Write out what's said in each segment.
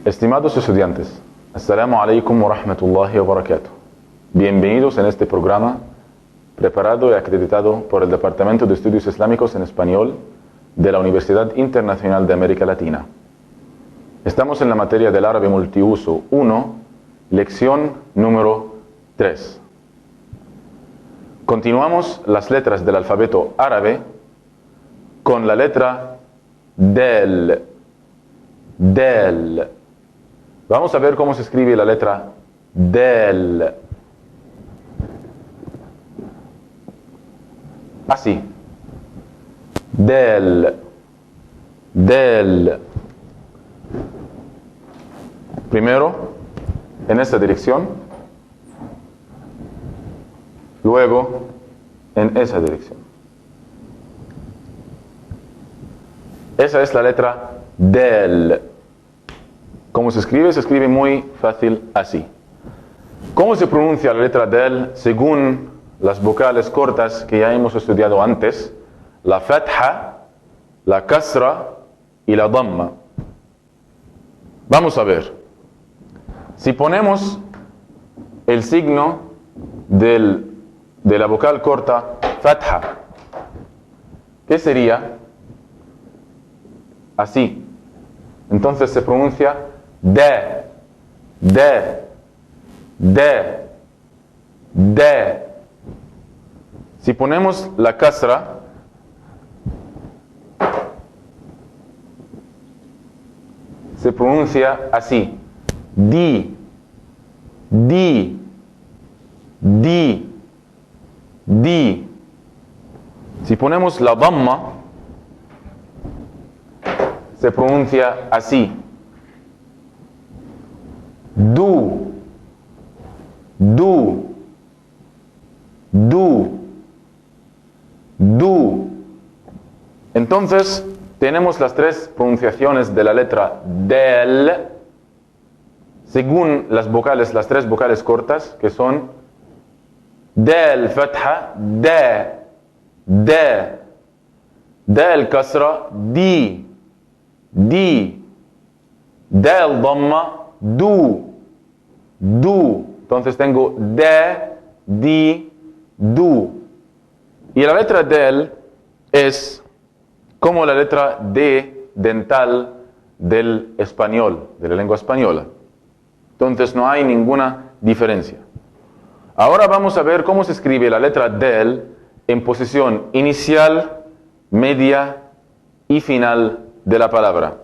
Estimados estudiantes, Assalamu alaikum wa rahmatullahi wa barakatuh. Bienvenidos en este programa preparado y acreditado por el Departamento de Estudios Islámicos en Español de la Universidad Internacional de América Latina. Estamos en la materia del árabe multiuso 1, lección número 3. Continuamos las letras del alfabeto árabe con la letra del. Vamos a ver cómo se escribe la letra del. Así. Del. Primero, en esta dirección. Luego, en esa dirección. Esa es la letra del. ¿Cómo se escribe? Se escribe muy fácil así. ¿Cómo se pronuncia la letra del según las vocales cortas que ya hemos estudiado antes? La fatha, la kasra y la damma. Vamos a ver. Si ponemos el signo de la vocal corta fatha, ¿qué sería? Así. Entonces se pronuncia de. Si ponemos la kasra, se pronuncia así. Di. Si ponemos la damma, se pronuncia así. Du. Entonces, tenemos las tres pronunciaciones de la letra del, según las vocales, las tres vocales cortas, que son del fatha, del kasra, di, del damma, du. Entonces tengo di, du. Y la letra del es como la letra D dental del español, de la lengua española. Entonces no hay ninguna diferencia. Ahora vamos a ver cómo se escribe la letra del en posición inicial, media y final de la palabra.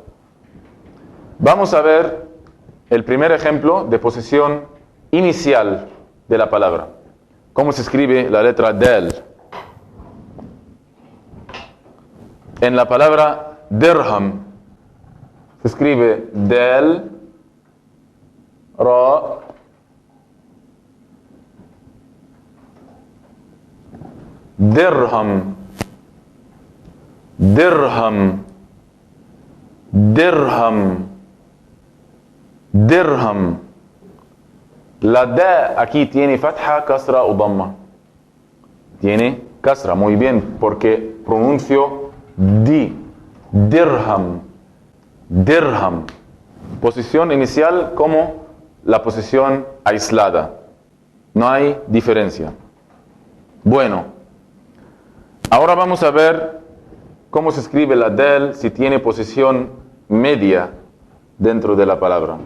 Vamos a ver el primer ejemplo de posición inicial de la palabra. ¿Cómo se escribe la letra del? En la palabra dirham se escribe del, ra, dirham. La D aquí tiene fatha, kasra o damma. Tiene kasra, muy bien, porque pronuncio dirham. Posición inicial como la posición aislada. No hay diferencia. Bueno, ahora vamos a ver cómo se escribe la del si tiene posición media dentro de la palabra.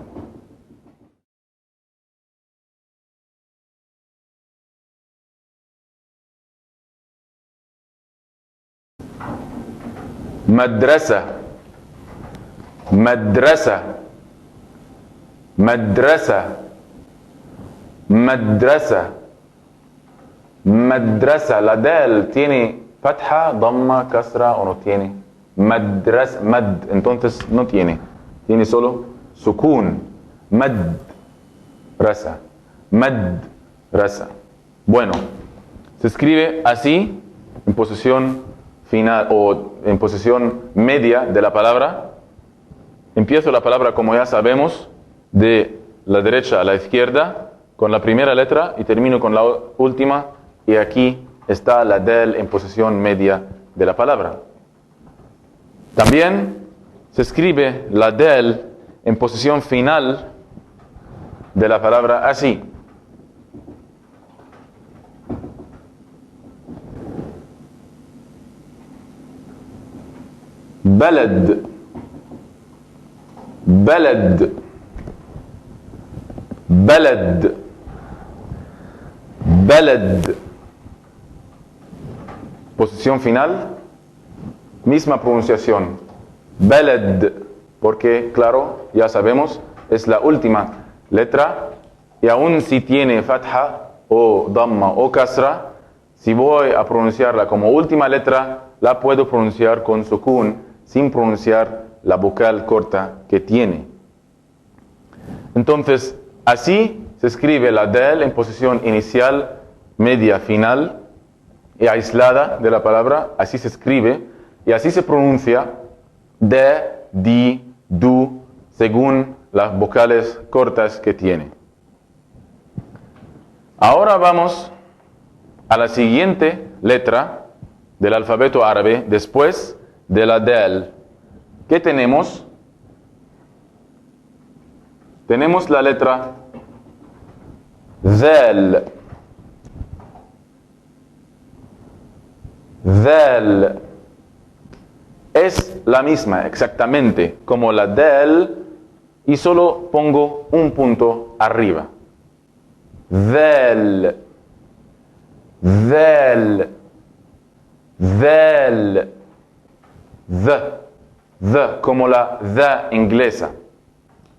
Madrasa. La del tiene fatha, damma, kasra o no tiene. Entonces no tiene. Tiene solo sukun. Madrasa. Bueno, se escribe así en posición final o en posición media de la palabra. Empiezo la palabra, como ya sabemos, de la derecha a la izquierda con la primera letra y termino con la última, y aquí está la del en posición media de la palabra. También se escribe la del en posición final de la palabra así. بلد بلد بلد بلد. Posición final, misma pronunciación. بلد, porque claro, ya sabemos, es la última letra y aún si tiene fatha o damma o kasra, si voy a pronunciarla como última letra, la puedo pronunciar con sukun sin pronunciar la vocal corta que tiene. Entonces, así se escribe la del en posición inicial, media, final y aislada de la palabra. Así se escribe y así se pronuncia de, di, du, según las vocales cortas que tiene. Ahora vamos a la siguiente letra del alfabeto árabe después de la del. ¿Qué tenemos? Tenemos la letra zal. Zal. Es la misma exactamente como la del y solo pongo un punto arriba. Zal. Zal. Zal. The, como la the inglesa.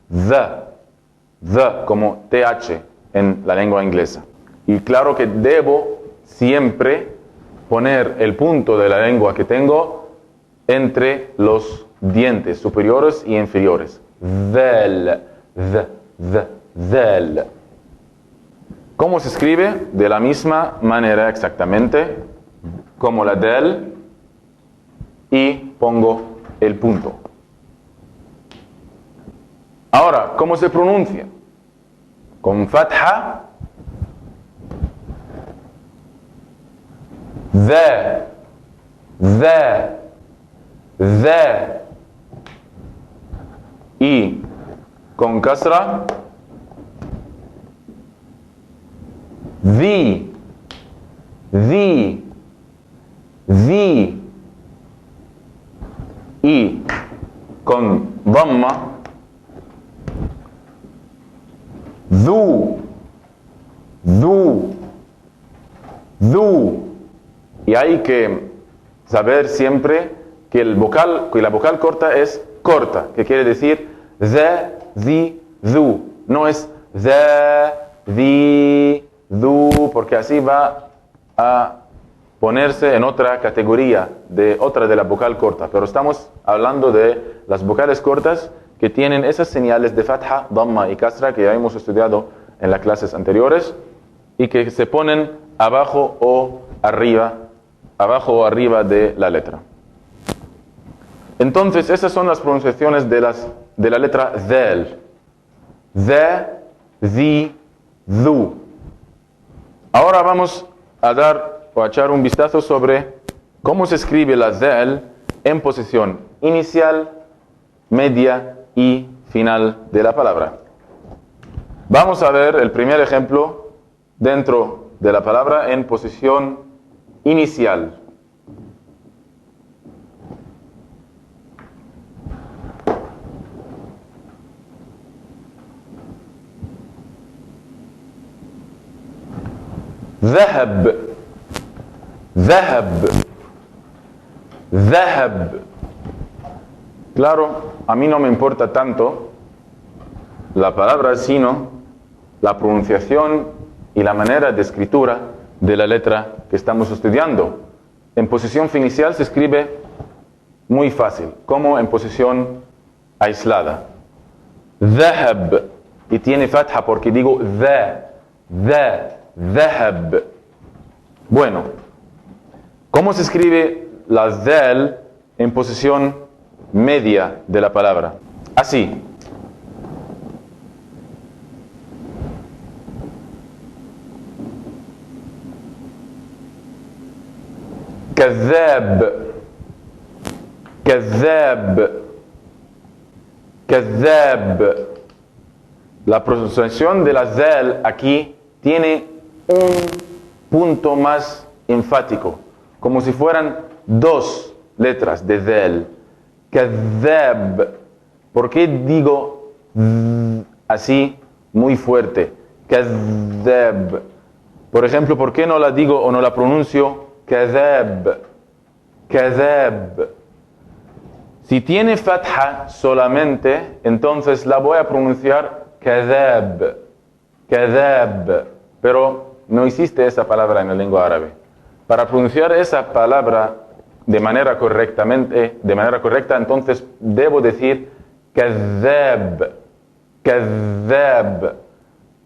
The, como TH en la lengua inglesa. Y claro que debo siempre poner el punto de la lengua que tengo entre los dientes superiores y inferiores. Zal, zal. ¿Cómo se escribe? De la misma manera exactamente como la del y pongo el punto. Ahora, ¿cómo se pronuncia? Con fatha, the, y con kasra, the, y con dhamma, dhu. Y hay que saber siempre que la vocal corta es corta, que quiere decir the, dhu. No es the, dhu, porque así va a ponerse en otra categoría, de otra de la vocal corta. Pero estamos hablando de las vocales cortas que tienen esas señales de fatha, dhamma y kasra que ya hemos estudiado en las clases anteriores y que se ponen abajo o arriba de la letra. Entonces, esas son las pronunciaciones de la letra zal. The, dhu. Ahora vamos a dar o a echar un vistazo sobre cómo se escribe la zal en posición inicial, media y final de la palabra. Vamos a ver el primer ejemplo dentro de la palabra en posición inicial. ذهب ذهب ذهب. Claro, a mí no me importa tanto la palabra, sino la pronunciación y la manera de escritura de la letra que estamos estudiando. En posición inicial se escribe muy fácil, como en posición aislada. ذهب, y tiene fatha porque digo ذهب. Bueno, ¿cómo se escribe la zal en posición media de la palabra? Así. كذاب كذاب كذاب. La pronunciación de la zel aquí tiene un punto más enfático, como si fueran dos letras de zel. كذاب. ¿Por qué digo así muy fuerte? كذاب. Por ejemplo, ¿por qué no la digo o no la pronuncio كذاب? كذاب. Si tiene fatha solamente, entonces la voy a pronunciar كذاب. كذاب. Pero no existe esa palabra en la lengua árabe. Para pronunciar esa palabra de manera correcta, entonces debo decir كذاب. كذاب.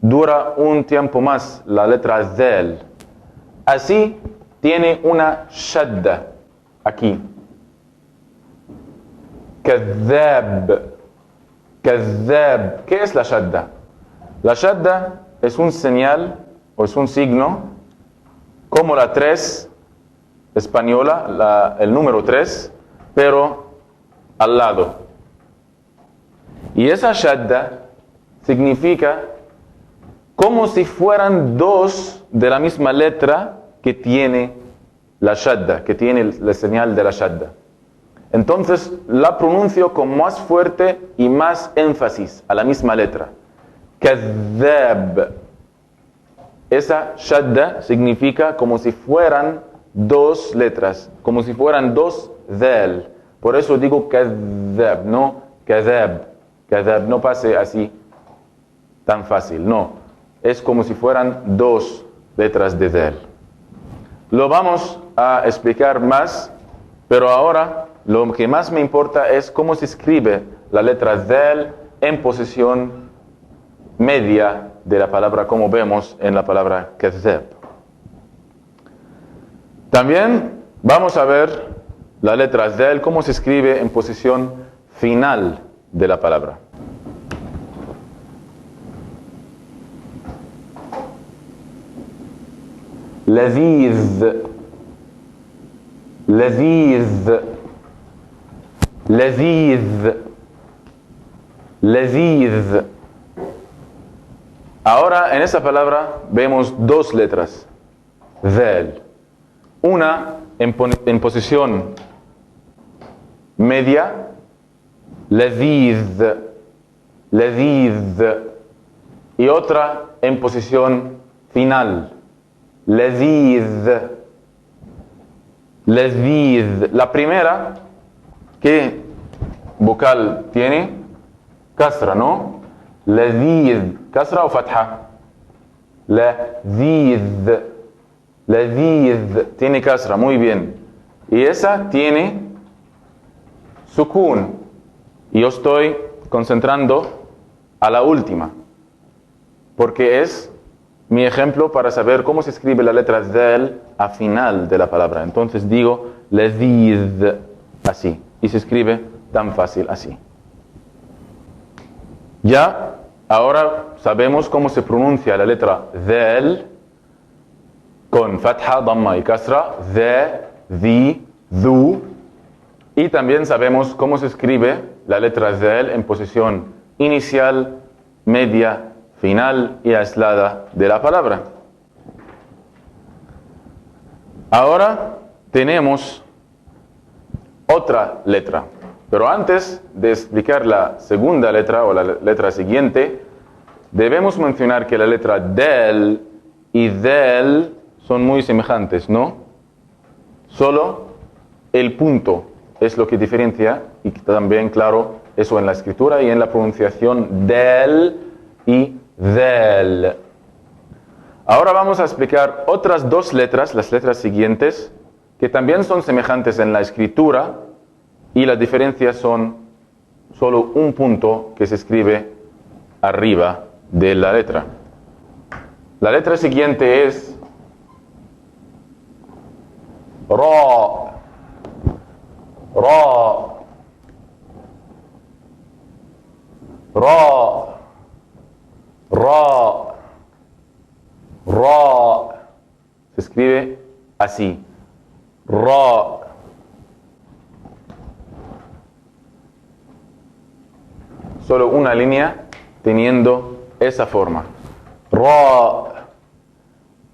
Dura un tiempo más la letra zel. Así tiene una shadda aquí. كذاب. كذاب. ¿Qué es la shadda? La shadda es un señal o es un signo como la 3 española, el número 3, pero al lado. Y esa shadda significa como si fueran dos de la misma letra que tiene la shadda, que tiene la señal de la shadda. Entonces la pronuncio con más fuerte y más énfasis a la misma letra. كذاب. Esa shadda significa como si fueran dos letras, como si fueran dos zel. Por eso digo كذاب, no كذاب. كذاب, no pase así tan fácil, no. Es como si fueran dos letras de zel. Lo vamos a explicar más, pero ahora lo que más me importa es cómo se escribe la letra zel en posición media de la palabra, como vemos en la palabra كذاب. También vamos a ver la letra zel, cómo se escribe en posición final de la palabra. لذيذ. لذيذ. لذيذ. لذيذ. Ahora en esa palabra vemos dos letras, zel. Una en posición media, لذيذ. لذيذ. Y otra en posición final, لذيذ. لذيذ. La primera, ¿qué vocal tiene? Kasra, ¿no? لذيذ. ¿Kasra o fatha? لذيذ. لذيذ. Tiene kasra, muy bien. Y esa tiene sukun. Y yo estoy concentrando a la última, porque es mi ejemplo para saber cómo se escribe la letra zel a final de la palabra. Entonces digo لذيذ así, y se escribe tan fácil así. Ya, ahora sabemos cómo se pronuncia la letra zel con fatha, damma y kasra, the, dhu, y también sabemos cómo se escribe la letra zel en posición inicial, media, final y aislada de la palabra. Ahora tenemos otra letra, pero antes de explicar la segunda letra o la letra siguiente, debemos mencionar que la letra del y del son muy semejantes, ¿no? Solo el punto es lo que diferencia, y también, claro, eso en la escritura y en la pronunciación del y del. Ahora vamos a explicar otras dos letras, las letras siguientes, que también son semejantes en la escritura, y las diferencias son solo un punto que se escribe arriba de la letra. La letra siguiente es ra, ra, ra, ra, ra. Se escribe así, ra. solo una línea teniendo esa forma. Ra,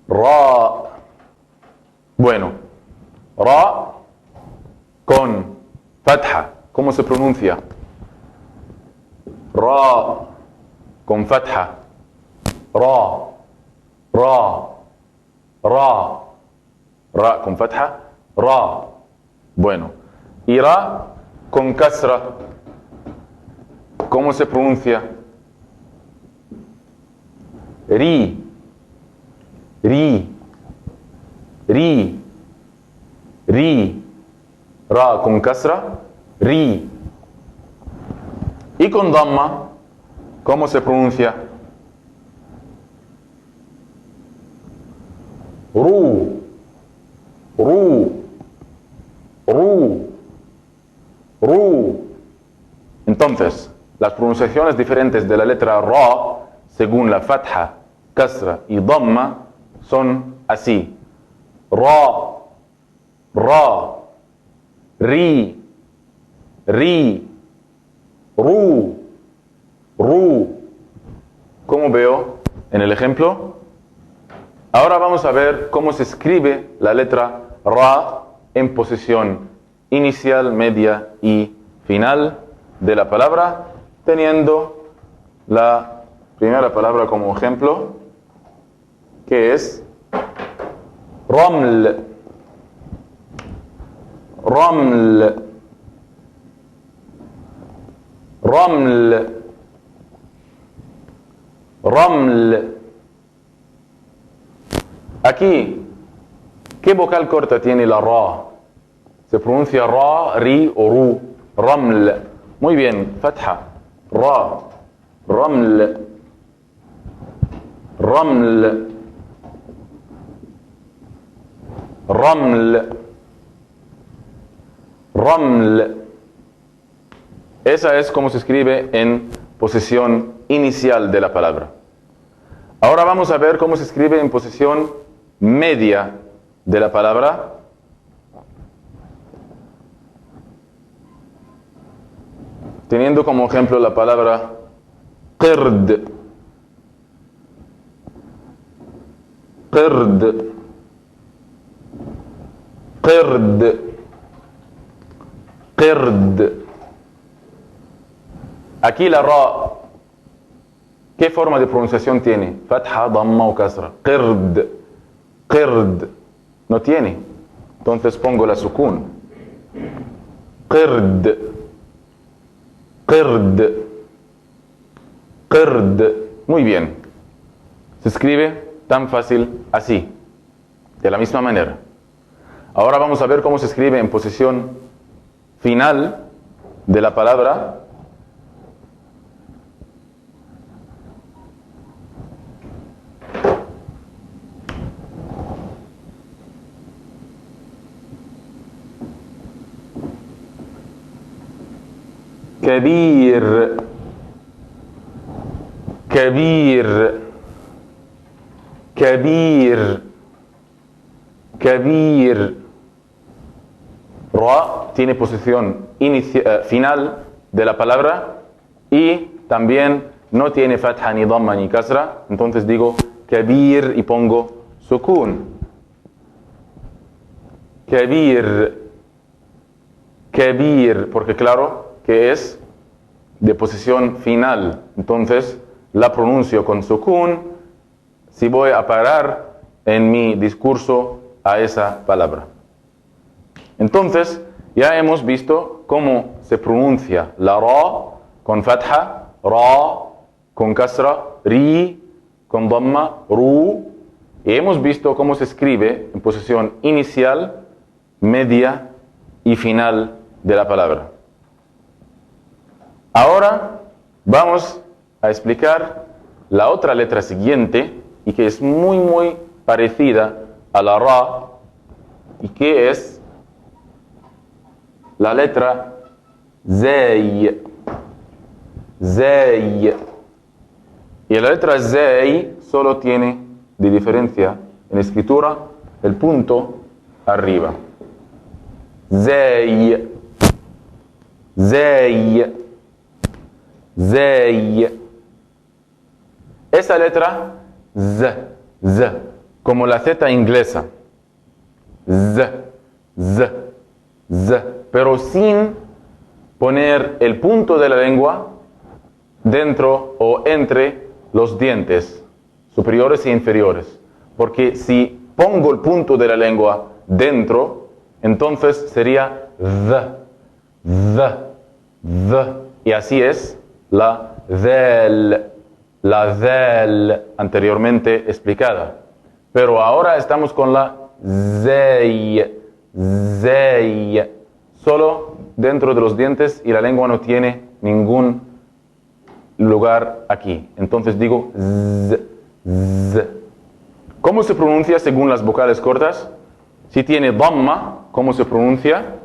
ra. Bueno, ra con fatha. ¿Cómo se pronuncia? Ra con fatha. Ra, ra, ra. Ra con fatha. Ra. Bueno. Y ra con kasra. ¿Cómo se pronuncia? Ri, ri, ri, ri. Ra con kasra. Ri. Y con dhamma, ¿cómo se pronuncia? Ru, ru, ru, ru. Entonces, las pronunciaciones diferentes de la letra Ra, según la fatha, kasra y dhamma, son así. Ra, ra, ri, ri, ru, ru. ¿Cómo veo en el ejemplo? Ahora vamos a ver cómo se escribe la letra Ra en posición inicial, media y final de la palabra, teniendo la primera palabra como ejemplo, que es Raml. Raml. Raml. Raml. Aquí, ¿qué vocal corta tiene la Ra? Se pronuncia Ra, Ri o Ru. Raml. Muy bien, fatha. Ra. Raml. Raml. Raml. Raml. Esa es como se escribe en posición inicial de la palabra. Ahora vamos a ver cómo se escribe en posición media de la palabra. Teniendo como ejemplo la palabra qird. Qird. Qird. Qird. Aquí la Ra, ¿qué forma de pronunciación tiene? Fatha, dhamma o kasra. Qird. Qird. No tiene. Entonces pongo la sukun. Qird. Qird. Qird. Muy bien. Se escribe tan fácil así, de la misma manera. Ahora vamos a ver cómo se escribe en posición final de la palabra. Kabir. Kabir. Kabir. Kabir. Ra tiene posición final de la palabra y también no tiene fatha ni dhamma ni kasra. Entonces digo kabir y pongo sukun. Kabir. Kabir, porque claro que es de posición final. Entonces la pronuncio con sukun si voy a parar en mi discurso a esa palabra. Entonces, ya hemos visto cómo se pronuncia la Ra con fatha, Ra con kasra, Ri con dhamma, Ru. Y hemos visto cómo se escribe en posición inicial, media y final de la palabra. Ahora vamos a explicar la otra letra siguiente y que es muy parecida a la Ra y que es la letra Zay. Zay. Y la letra Zay solo tiene de diferencia en escritura el punto arriba. Zay. Zay. Zey. Esa letra, z, como la Z inglesa. Z, pero sin poner el punto de la lengua dentro o entre los dientes superiores e inferiores. Porque si pongo el punto de la lengua dentro, entonces sería z. Y así es la del anteriormente explicada. Pero ahora estamos con la zey. Solo dentro de los dientes y la lengua no tiene ningún lugar aquí. Entonces digo z. ¿Cómo se pronuncia según las vocales cortas? Si tiene dhamma, ¿cómo se pronuncia?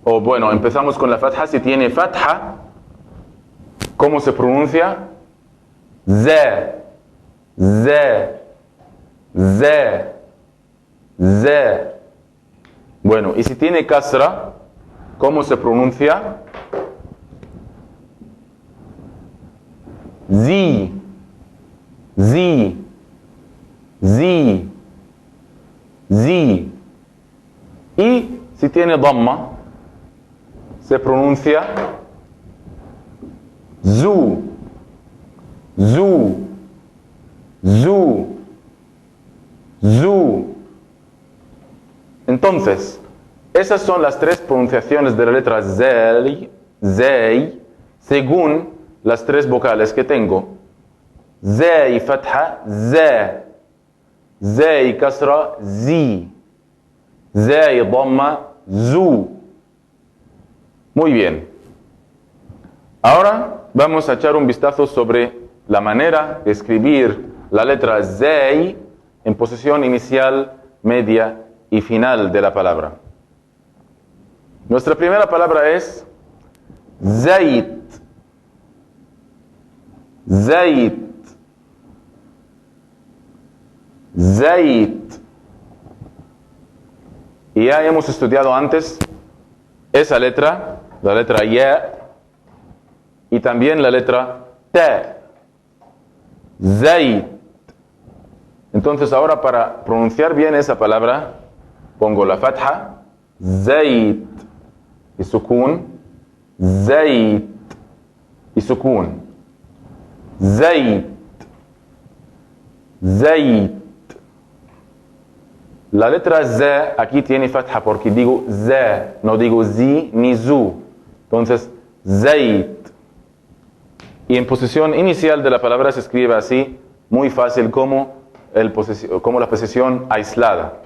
O bueno, empezamos con la fatha. Si tiene fatha, ¿cómo se pronuncia? Z. Bueno, y si tiene kasra, ¿cómo se pronuncia? Zi. Y si tiene dhamma, se pronuncia zu. Entonces, esas son las tres pronunciaciones de la letra zey, según las tres vocales que tengo. Zey fatha, zey kasra, zi, zey dhamma, zu. Muy bien. Ahora vamos a echar un vistazo sobre la manera de escribir la letra zey en posición inicial, media y final de la palabra. Nuestra primera palabra es zayt. Y ya hemos estudiado antes esa letra, la letra ya, y también la letra ta. Zayt. Entonces ahora para pronunciar bien esa palabra, pongo la fatha, zayt, y sukun, zayt, y sukun, zayt. La letra z aquí tiene fatha porque digo z, no digo zi ni zu. Entonces, zayt. Y en posición inicial de la palabra se escribe así, muy fácil como la posición aislada.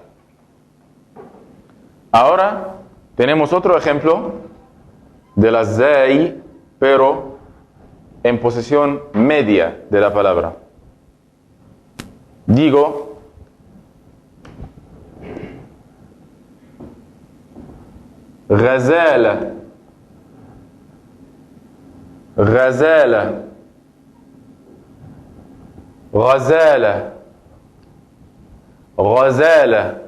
Ahora tenemos otro ejemplo de la zay, pero en posición media de la palabra. Digo ghazala, ghazala, ghazala, ghazala,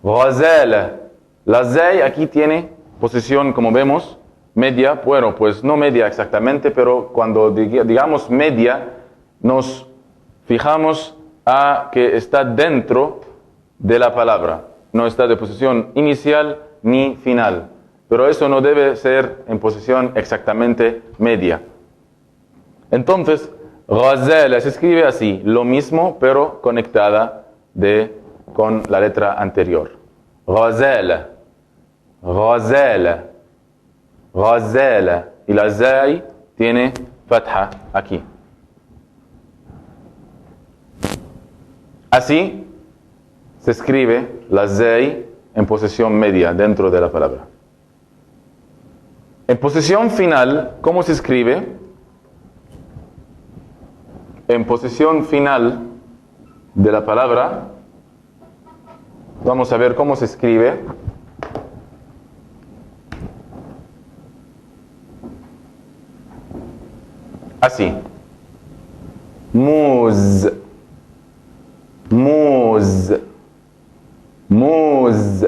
ghazala. La zay aquí tiene posición, como vemos, media. Bueno, pues no media exactamente, pero cuando digamos media, nos fijamos a que está dentro de la palabra. No está de posición inicial ni final. Pero eso no debe ser en posición exactamente media. Entonces, ghazala se escribe así, lo mismo, pero conectada con la letra anterior. Ghazala, ghazala, ghazala. Y la zay tiene fatha aquí. Así se escribe la zay en posición media dentro de la palabra. En posición final, ¿cómo se escribe? En posición final de la palabra, vamos a ver cómo se escribe. Así. Muz. Muz. Muz.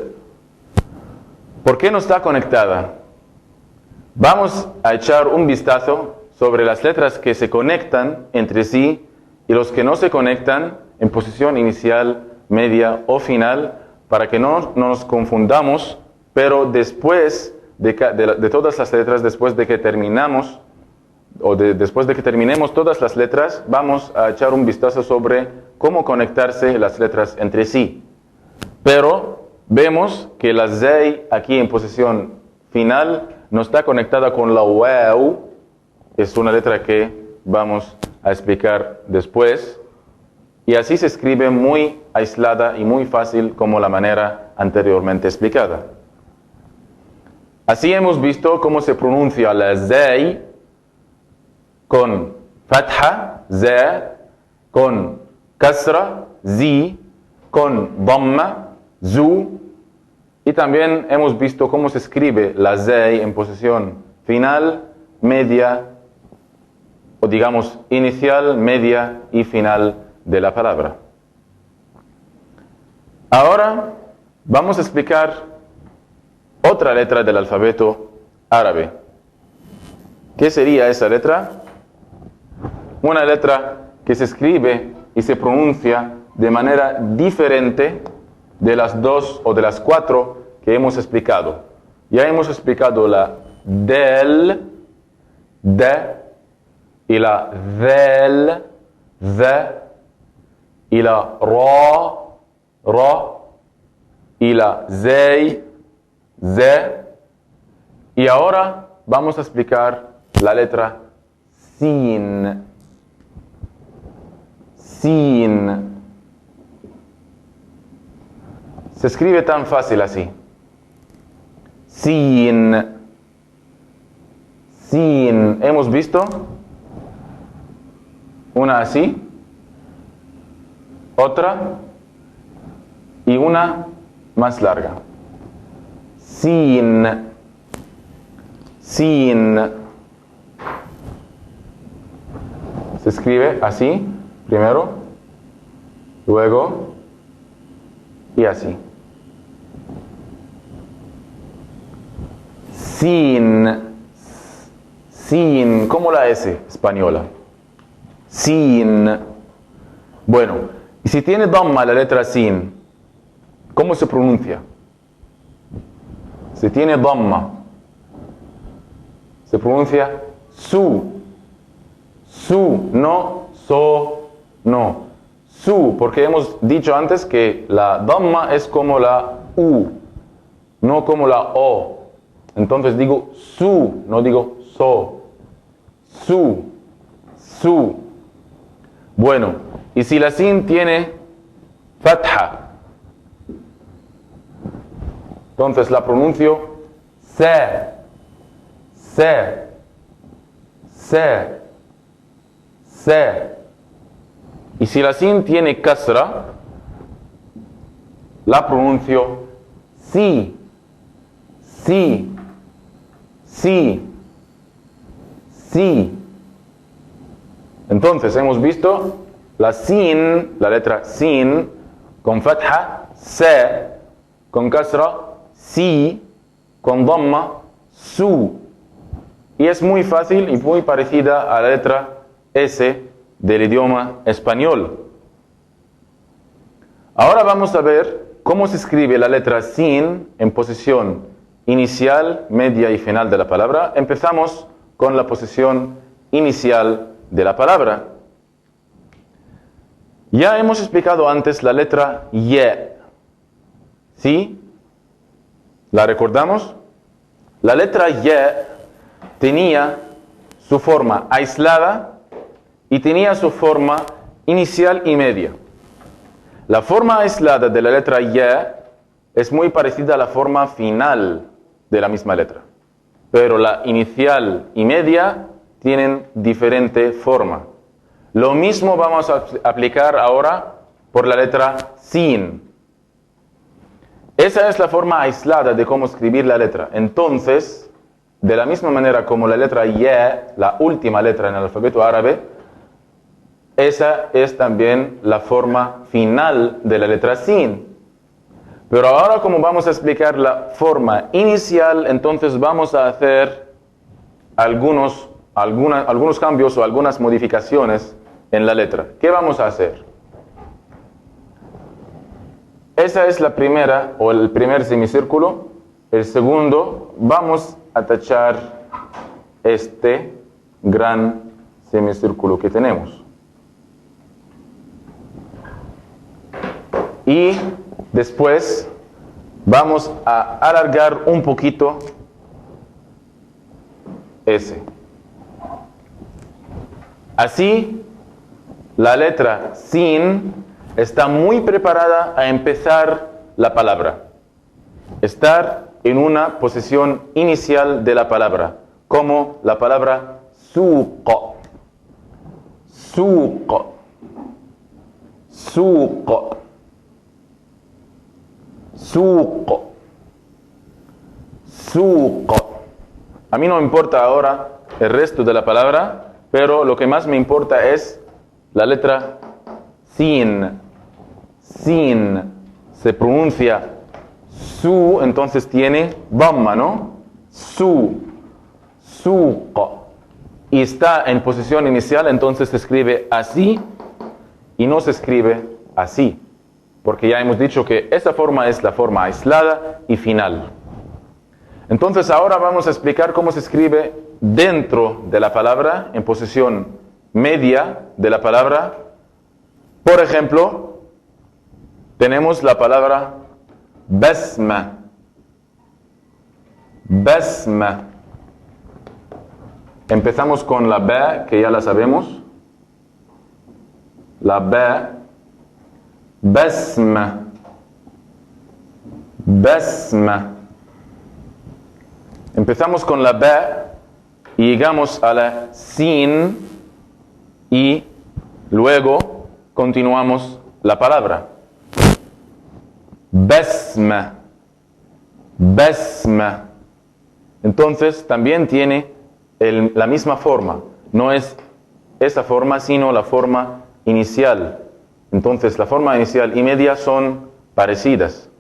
¿Por qué no está conectada? Vamos a echar un vistazo sobre las letras que se conectan entre sí y los que no se conectan en posición inicial, media o final, para que no nos confundamos, pero después de todas las letras, después de que terminamos, después de que terminemos todas las letras, vamos a echar un vistazo sobre cómo conectarse las letras entre sí. Pero vemos que la zay aquí en posición final no está conectada con la waw. Es una letra que vamos a explicar después. Y así se escribe muy aislada y muy fácil como la manera anteriormente explicada. Así hemos visto cómo se pronuncia la zay con fatha, za, con kasra, zi, con dhamma, zu, y también hemos visto cómo se escribe la zay en posición final, media, o digamos inicial, media y final de la palabra. Ahora vamos a explicar otra letra del alfabeto árabe. ¿Qué sería esa letra? Una letra que se escribe y se pronuncia de manera diferente de las dos o de las cuatro que hemos explicado. Ya hemos explicado la del, de, y la del, the, y la ra, y la zay, ze, y ahora vamos a explicar la letra sin. Sin. Se escribe tan fácil así. Sin. Sin. ¿Hemos visto? Una así. Otra. Y una más larga. Sin. Sin. Se escribe así. Primero, luego y así. Sin, sin, como la S española. Sin. Bueno, y si tiene dhamma la letra sin, ¿cómo se pronuncia? Si tiene dhamma, se pronuncia su, no so. No, su, porque hemos dicho antes que la dhamma es como la u, no como la o. Entonces digo su, no digo so. Su. Bueno, y si la sin tiene fatha, entonces la pronuncio se. Y si la sin tiene kasra, la pronuncio si. Entonces hemos visto la sin, la letra sin, con fatha, se, con kasra, si, con dhamma, su. Y es muy fácil y muy parecida a la letra S del idioma español. Ahora vamos a ver cómo se escribe la letra sin en posición inicial, media y final de la palabra. Empezamos con la posición inicial de la palabra. Ya hemos explicado antes la letra ye. ¿Sí? ¿La recordamos? La letra ye tenía su forma aislada y tenía su forma inicial y media. La forma aislada de la letra ye es muy parecida a la forma final de la misma letra, pero la inicial y media tienen diferente forma. Lo mismo vamos a aplicar ahora por la letra sin. Esa es la forma aislada de cómo escribir la letra. Entonces, de la misma manera como la letra ye, la última letra en el alfabeto árabe, esa es también la forma final de la letra sin. Pero ahora como vamos a explicar la forma inicial, entonces vamos a hacer algunos cambios o algunas modificaciones en la letra. ¿Qué vamos a hacer? Esa es la primera o el primer semicírculo. El segundo, vamos a tachar este gran semicírculo que tenemos. Y después vamos a alargar un poquito ese. Así, la letra sin está muy preparada a empezar la palabra. Estar en una posición inicial de la palabra, como la palabra suq, suq, suq, suq, suq. A mí no me importa ahora el resto de la palabra, pero lo que más me importa es la letra sin. Sin se pronuncia su, entonces tiene dhamma, ¿no? Suq. Y está en posición inicial, entonces se escribe así y no se escribe así. Porque ya hemos dicho que esa forma es la forma aislada y final. Entonces ahora vamos a explicar cómo se escribe dentro de la palabra, en posición media de la palabra. Por ejemplo, tenemos la palabra basma. Basma. Empezamos con la ba, que ya la sabemos. La ba. Basma. Basma. Empezamos con la ba y llegamos a la sin y luego continuamos la palabra. Basma. Basma. Entonces también tiene la misma forma. No es esa forma, sino la forma inicial. Entonces la forma inicial y media son parecidas.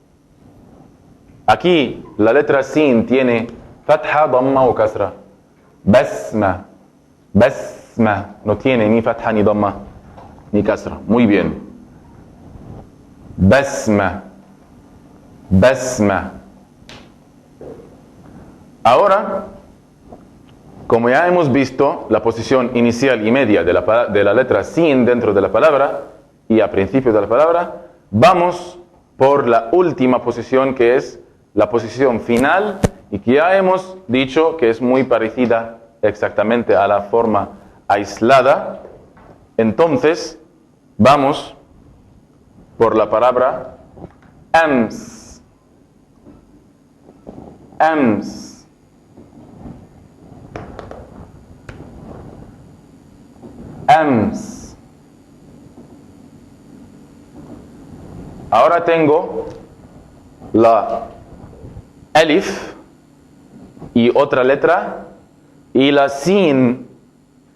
Aquí la letra sin tiene fatha, dhamma o kasra. Basma. Basma. No tiene ni fatha, ni dhamma, ni kasra. Muy bien. Basma. Basma. Ahora, como ya hemos visto la posición inicial y media de la letra sin dentro de la palabra y a principio de la palabra, vamos por la última posición, que es la posición final, y que ya hemos dicho que es muy parecida exactamente a la forma aislada. Entonces, vamos por la palabra ams. Ams. Ams. Ahora tengo la alif y otra letra y la sin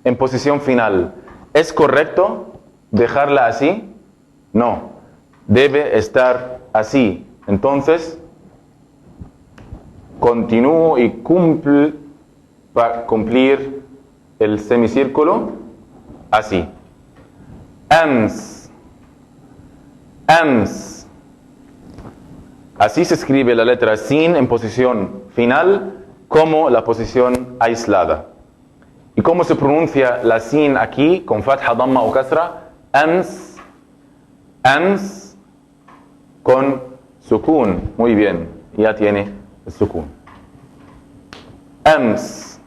en posición final. ¿Es correcto dejarla así? No, debe estar así. Entonces, continúo y para cumplir el semicírculo así. Ams. Ams. Así se escribe la letra sin en posición final como la posición aislada. ¿Y cómo se pronuncia la sin aquí con fatha, dhamma o kasra? Ams. Ams con sukun. Muy bien, ya tiene el sukun. Ams.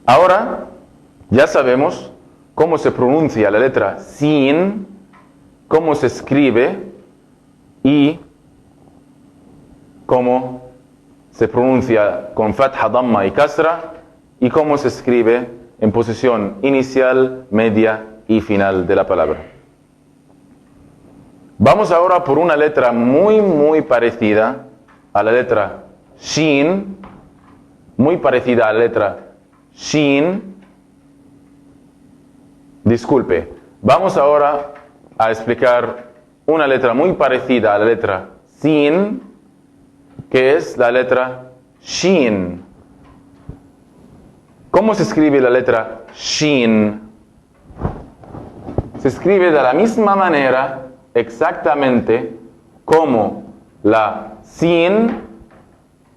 Ahora ya sabemos cómo se pronuncia la letra sin, cómo se escribe y cómo se pronuncia con fatha, dhamma y kasra y cómo se escribe en posición inicial, media y final de la palabra. Vamos ahora por una letra muy parecida a la letra shin, muy parecida a la letra shin. Disculpe, vamos ahora a explicar una letra muy parecida a la letra sin, que es la letra shin. ¿Cómo se escribe la letra Shin? Se escribe de la misma manera exactamente como la Sin,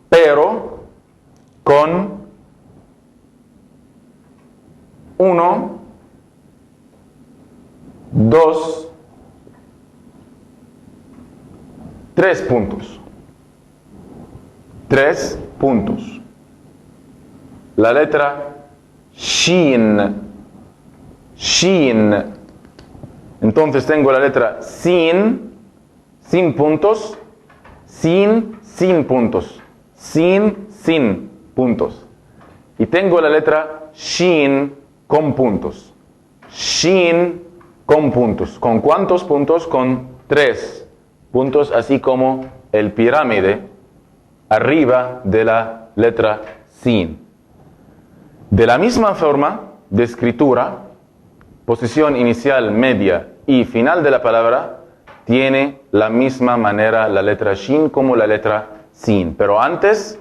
pero con 1, 2, 3 puntos. 3 puntos. La letra Shin. Shin. Entonces tengo la letra Sin, sin puntos, sin puntos, sin puntos. Y tengo la letra Shin con puntos. Shin con puntos. ¿Con cuántos puntos? Con 3 puntos, así como el pirámide arriba de la letra Sin. De la misma forma de escritura, posición inicial, media y final de la palabra, tiene la misma manera la letra Shin como la letra Sin. Pero antes,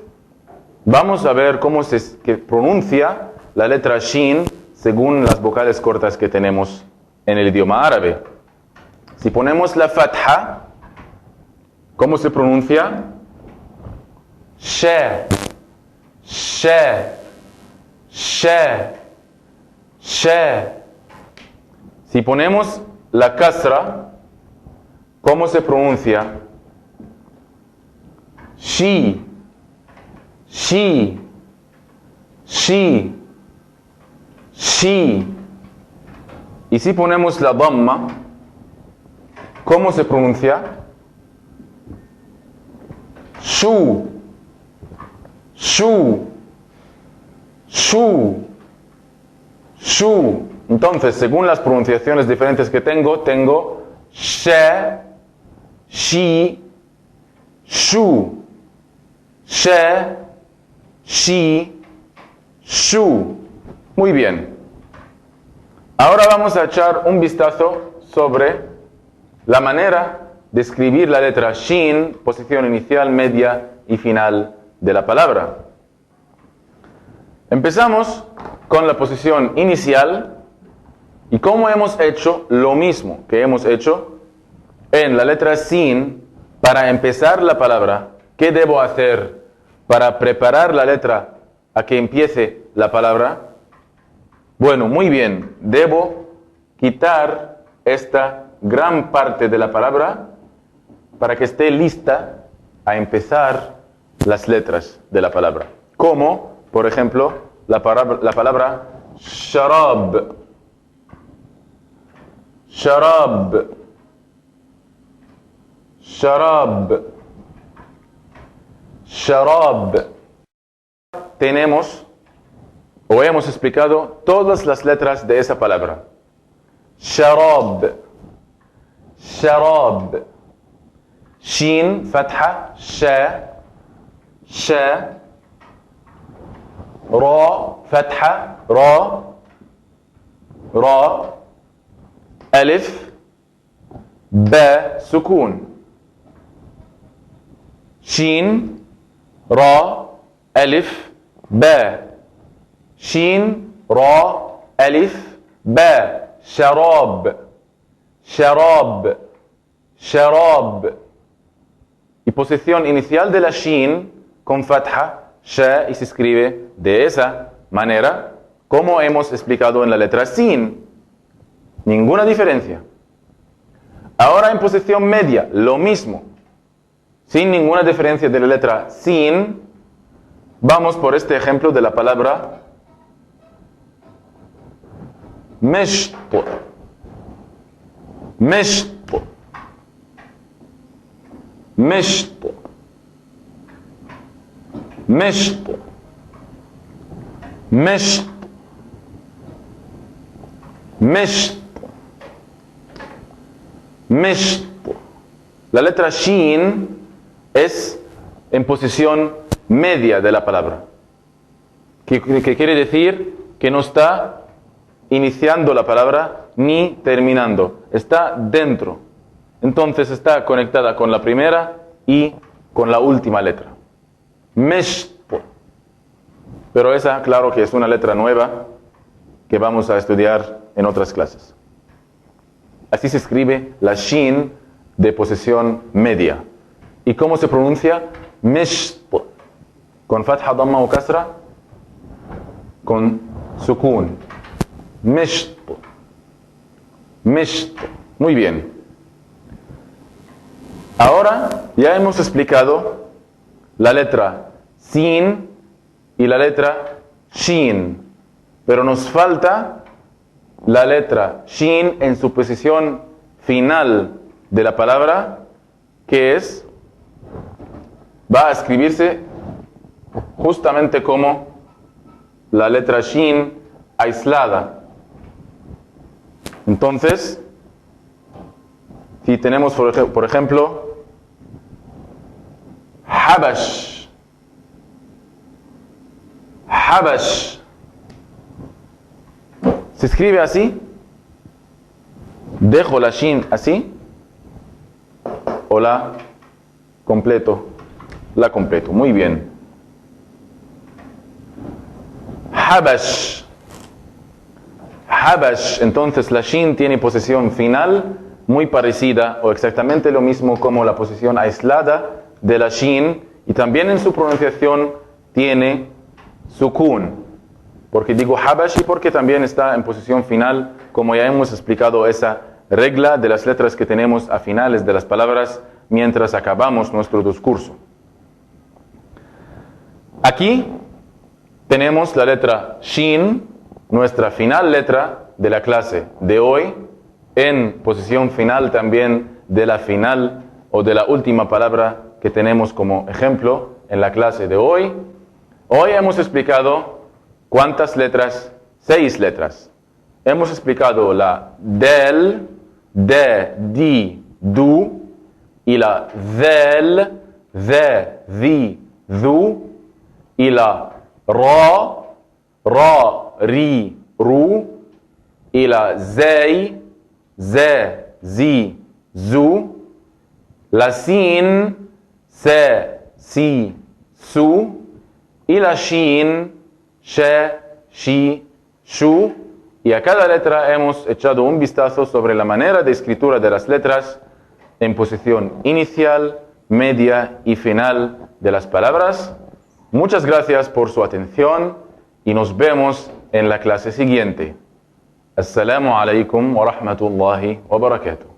vamos a ver cómo se pronuncia la letra Shin según las vocales cortas que tenemos en el idioma árabe. Si ponemos la fatha, ¿cómo se pronuncia? She, she, she, she. Si ponemos la kasra, ¿cómo se pronuncia? Shi, shi, shi, shi. Y si ponemos la dhamma, ¿cómo se pronuncia? Shu, shu, shu, shu. Entonces, según las pronunciaciones diferentes que tengo she, shi, shu, she, shi, shu. Muy bien. Ahora vamos a echar un vistazo sobre la manera de escribir la letra Shin, posición inicial, media y final de la palabra. Empezamos con la posición inicial. Y como hemos hecho lo mismo que hemos hecho en la letra Sin, para empezar la palabra, ¿qué debo hacer para preparar la letra a que empiece la palabra? Bueno, muy bien, debo quitar esta gran parte de la palabra para que esté lista a empezar las letras de la palabra. Como, por ejemplo, la palabra sharab. Sharab, sharab, sharab. Tenemos o hemos explicado todas las letras de esa palabra. Sharab, sharab. Shin, fatha, sha, sha. Ra, fatha, ra, ra. ألف باء سكون شين را ألف باء شين را ألف باء شراب شراب شراب. Y posición inicial de la Shin con fatha, sha, y se escribe de esa manera como hemos explicado en la letra Sin. Ninguna diferencia. Ahora en posición media, lo mismo. Sin ninguna diferencia de la letra Sin, vamos por este ejemplo de la palabra Misht. Misht. Misht. Misht. Misht. Misht. Misht. La letra Shin es en posición media de la palabra. Que quiere decir que no está iniciando la palabra ni terminando. Está dentro. Entonces está conectada con la primera y con la última letra. Misht. pero esa, claro que es una letra nueva que vamos a estudiar en otras clases. Así se escribe la shin de posición media. ¿Y cómo se pronuncia? Misht. ¿Con fatha, damma o kasra? Con sukun. Misht. Misht. Muy bien. Ahora ya hemos explicado la letra sin y la letra shin, pero nos falta la letra shin en su posición final de la palabra, que va a escribirse justamente como la letra shin aislada. Entonces, si tenemos por ejemplo Habash. Habash. Se escribe así. Dejo la shin así. O la completo. La completo. Muy bien. Habash. Habash. Entonces la shin tiene posición final muy parecida o exactamente lo mismo como la posición aislada de la shin, y también en su pronunciación tiene sukun. Porque digo habash y porque también está en posición final, como ya hemos explicado esa regla de las letras que tenemos a finales de las palabras mientras acabamos nuestro discurso. Aquí tenemos la letra shin, nuestra final letra de la clase de hoy, en posición final también de la final o de la última palabra que tenemos como ejemplo en la clase de hoy. Hoy hemos explicado ¿cuántas letras? 6 letras. Hemos explicado la del, de, di, du, y la del, de, di, du, y la ra, ri, ru, y la zei, ze, zi, zu, la sin, se, si, su, y la shin, she, shi, shu, y a cada letra hemos echado un vistazo sobre la manera de escritura de las letras en posición inicial, media y final de las palabras. Muchas gracias por su atención y nos vemos en la clase siguiente. Assalamu alaikum wa rahmatullahi wa barakatuh.